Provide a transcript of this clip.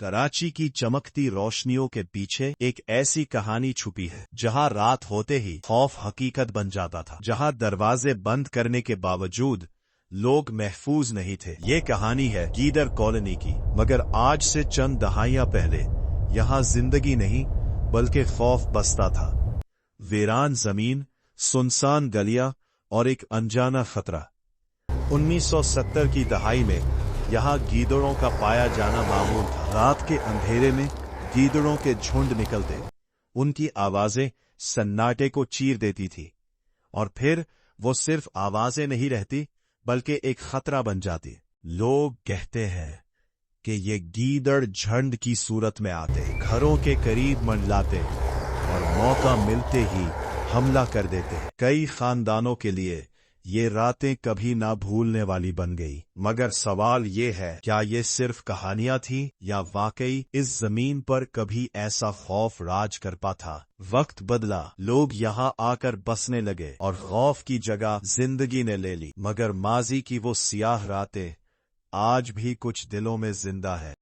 कराची की चमकती रोशनियों के पीछे एक ऐसी कहानी छुपी है जहां रात होते ही खौफ हकीकत बन जाता था, जहां दरवाजे बंद करने के बावजूद लोग महफूज नहीं थे। ये कहानी है गीदड़ कॉलोनी की, मगर आज से चंद दहाइयां पहले यहाँ जिंदगी नहीं बल्कि खौफ बसता था। वीरान जमीन, सुनसान गलियां और एक अनजाना खतरा। 1970 की दहाई में यहाँ गीदड़ों का पाया जाना मामूल था। रात के अंधेरे में गीदड़ों के झुंड निकलते, उनकी आवाजें सन्नाटे को चीर देती थी, और फिर वो सिर्फ आवाजें नहीं रहती बल्कि एक खतरा बन जाती। लोग कहते हैं कि ये गीदड़ झुंड की सूरत में आते, घरों के करीब मंडलाते और मौका मिलते ही हमला कर देते। कई खानदानों के लिए ये रातें कभी ना भूलने वाली बन गई। मगर सवाल ये है, क्या ये सिर्फ कहानियां थी या वाकई इस जमीन पर कभी ऐसा खौफ राज करता था? वक्त बदला, लोग यहाँ आकर बसने लगे और खौफ की जगह जिंदगी ने ले ली। मगर माजी की वो सियाह रातें आज भी कुछ दिलों में जिंदा है।